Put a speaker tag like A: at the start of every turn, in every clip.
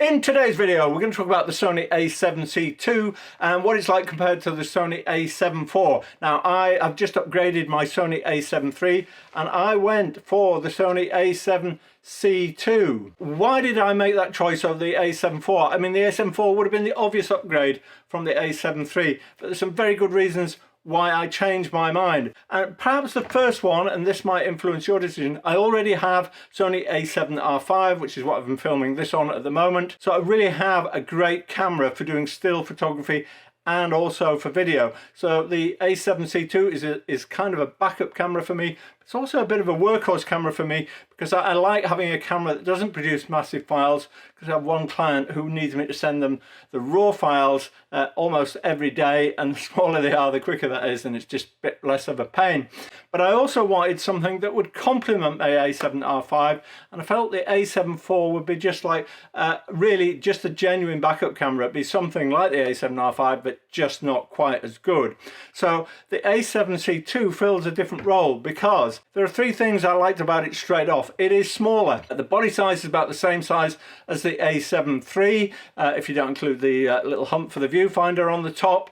A: In today's video, we're going to talk about the Sony A7C II and what it's like compared to the Sony A7 IV. Now, I've just upgraded my Sony A7 III and I went for the Sony A7C II. Why did I make that choice over the A7 IV? I mean, the A7 IV would have been the obvious upgrade from the A7 III, but there's some very good reasons why I changed my mind. And perhaps the first one, and this might influence your decision, I already have Sony A7R5, which is what I've been filming this on at the moment. So I really have a great camera for doing still photography and also for video. So the A7C II is kind of a backup camera for me. It's also a bit of a workhorse camera for me because I like having a camera that doesn't produce massive files, because I have one client who needs me to send them the raw files almost every day, and the smaller they are, the quicker that is, and it's just a bit less of a pain. But I also wanted something that would complement my A7R5, and I felt the A7 IV would be just like really just a genuine backup camera. It'd be something like the A7R5, but just not quite as good. So the A7C II fills a different role because there are three things I liked about it straight off. It is smaller. The body size is about the same size as the A7 III, if you don't include the little hump for the viewfinder on the top.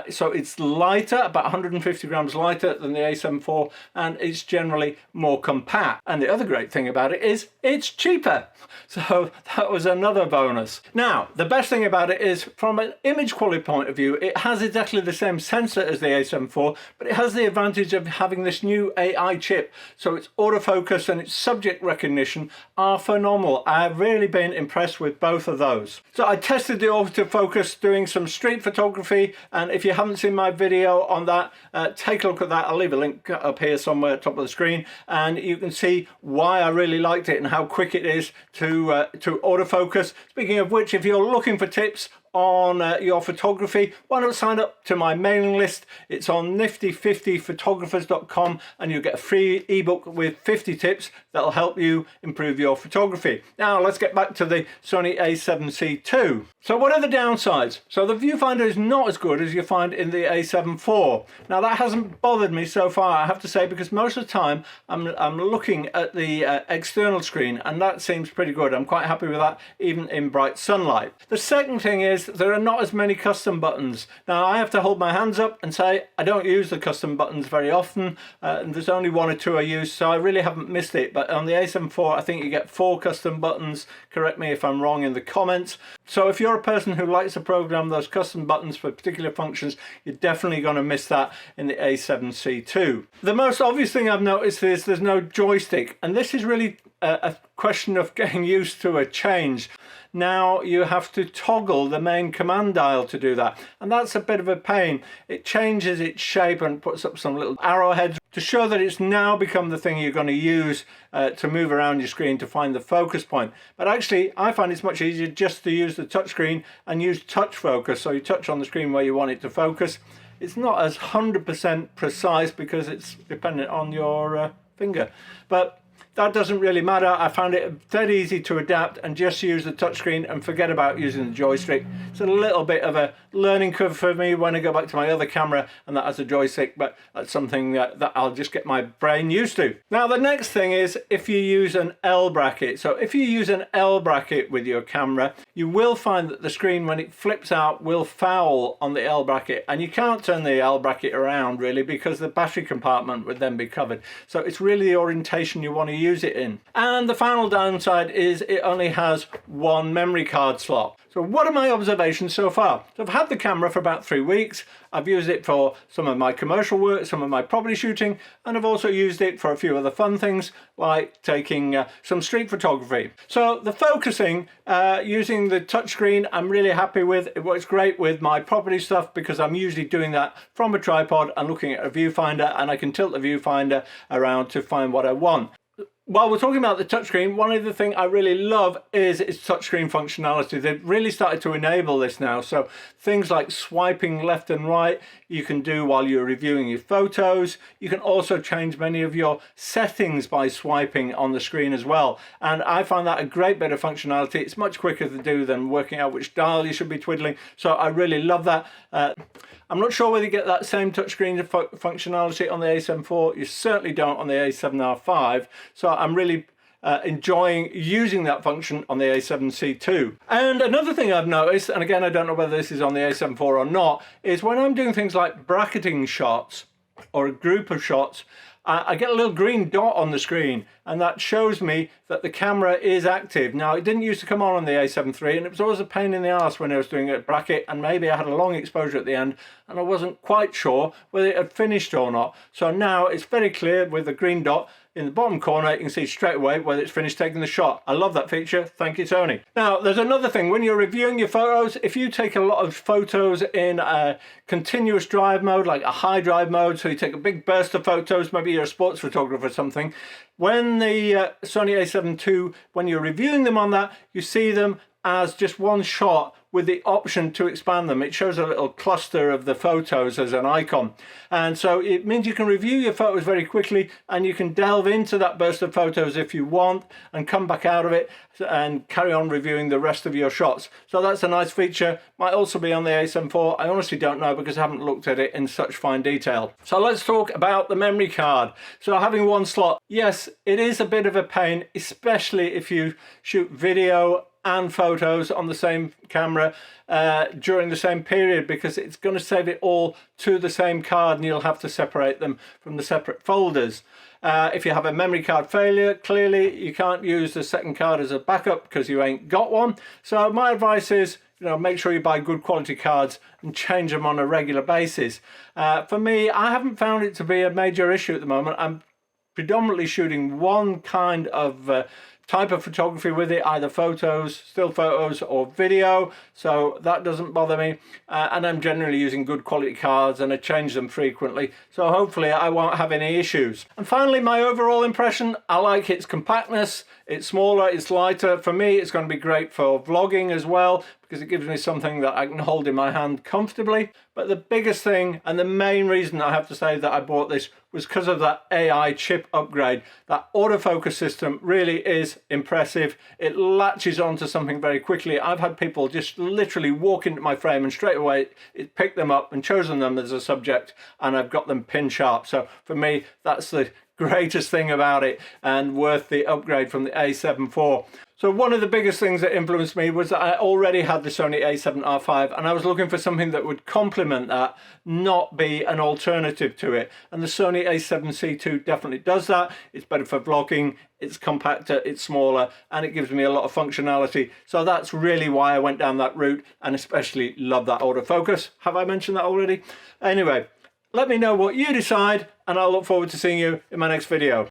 A: So it's lighter, about 150 grams lighter than the A7 IV, and it's generally more compact. And the other great thing about it is it's cheaper. So that was another bonus. Now, the best thing about it is, from an image quality point of view, it has exactly the same sensor as the A7 IV, but it has the advantage of having this new AI chip. So its autofocus and its subject recognition are phenomenal. I've really been impressed with both of those. So I tested the autofocus doing some street photography, and if you haven't seen my video on that, take a look at that. I'll leave a link up here somewhere at the top of the screen, and you can see why I really liked it and how quick it is to autofocus. Speaking of which, if you're looking for tips on your photography, why not sign up to my mailing list? It's on nifty50photographers.com, and you'll get a free ebook with 50 tips that'll help you improve your photography. Now let's get back to the Sony A7C II. So what are the downsides? So the viewfinder is not as good as you find in the A7 IV. Now that hasn't bothered me so far, I have to say, because most of the time I'm looking at the external screen, and that seems pretty good. I'm quite happy with that, even in bright sunlight. The second thing is there are not as many custom buttons. Now I have to hold my hands up and say I don't use the custom buttons very often, and there's only one or two I use, so I really haven't missed it. But on the A7 IV, I think you get 4 custom buttons. Correct me if I'm wrong in the comments. So if you're a person who likes to program those custom buttons for particular functions, you're definitely going to miss that in the A7C II. The most obvious thing I've noticed is there's no joystick, and this is really a question of getting used to a change. Now you have to toggle the main command dial to do that, and that's a bit of a pain. It changes its shape and puts up some little arrowheads to show that it's now become the thing you're going to use to move around your screen to find the focus point. But actually I find it's much easier just to use the touchscreen and use touch focus. So you touch on the screen where you want it to focus. It's not as 100% precise because it's dependent on your finger, but that doesn't really matter. I found it dead easy to adapt and just use the touchscreen and forget about using the joystick. It's a little bit of a learning curve for me when I go back to my other camera and that has a joystick, but that's something that I'll just get my brain used to. Now the next thing is if you use an L bracket. So if you use an L bracket with your camera, you will find that the screen, when it flips out, will foul on the L bracket, and you can't turn the L bracket around really because the battery compartment would then be covered. So it's really the orientation you want to use it in. And the final downside is it only has one memory card slot. So what are my observations so far? So I've had the camera for about 3 weeks. I've used it for some of my commercial work, some of my property shooting, and I've also used it for a few other fun things like taking some street photography. So the focusing using the touchscreen I'm really happy with. It works great with my property stuff because I'm usually doing that from a tripod and looking at a viewfinder, and I can tilt the viewfinder around to find what I want. While we're talking about the touchscreen, one of the things I really love is its touchscreen functionality. They've really started to enable this now. So things like swiping left and right, you can do while you're reviewing your photos. You can also change many of your settings by swiping on the screen as well. And I find that a great bit of functionality. It's much quicker to do than working out which dial you should be twiddling. So I really love that. I'm not sure whether you get that same touchscreen functionality on the A7 IV. You certainly don't on the A7R5. So I'm really enjoying using that function on the A7C II. And another thing I've noticed, and again I don't know whether this is on the A7 IV or not, is when I'm doing things like bracketing shots or a group of shots, I get a little green dot on the screen, and that shows me that the camera is active. Now, it didn't used to come on the A7 III, and it was always a pain in the arse when I was doing a bracket, and maybe I had a long exposure at the end, and I wasn't quite sure whether it had finished or not. So now it's very clear with the green dot in the bottom corner. You can see straight away whether it's finished taking the shot. I love that feature. Thank you, Sony. Now, there's another thing. When you're reviewing your photos, if you take a lot of photos in a continuous drive mode, like a high drive mode, so you take a big burst of photos, maybe you're a sports photographer or something, when the Sony A7 II, when you're reviewing them on that, you see them as just one shot with the option to expand them. It shows a little cluster of the photos as an icon. And so it means you can review your photos very quickly, and you can delve into that burst of photos if you want and come back out of it and carry on reviewing the rest of your shots. So that's a nice feature. Might also be on the A7 IV. I honestly don't know because I haven't looked at it in such fine detail. So let's talk about the memory card. So having one slot, yes, it is a bit of a pain, especially if you shoot video and photos on the same camera during the same period, because it's going to save it all to the same card and you'll have to separate them from the separate folders. If you have a memory card failure, clearly you can't use the second card as a backup because you ain't got one. So my advice is, make sure you buy good quality cards and change them on a regular basis. For me, I haven't found it to be a major issue at the moment. I'm predominantly shooting one kind of type of photography with it, either photos, still photos, or video, so that doesn't bother me. And I'm generally using good quality cards, and I change them frequently, so hopefully I won't have any issues. And finally, my overall impression, I like its compactness. It's smaller, it's lighter. For me, it's going to be great for vlogging as well, because it gives me something that I can hold in my hand comfortably. But the biggest thing, and the main reason I have to say that I bought this, was because of that AI chip upgrade. That autofocus system really is impressive. It latches onto something very quickly. I've had people just literally walk into my frame and straight away it picked them up and chosen them as a subject, and I've got them pin sharp. So for me, that's the greatest thing about it, and worth the upgrade from the A7 IV. So one of the biggest things that influenced me was that I already had the Sony A7R5, and I was looking for something that would complement that, not be an alternative to it. And the Sony A7C II definitely does that. It's better for vlogging, it's compacter, it's smaller, and it gives me a lot of functionality. So that's really why I went down that route, and especially love that autofocus. Have I mentioned that already? Anyway, let me know what you decide, and I'll look forward to seeing you in my next video.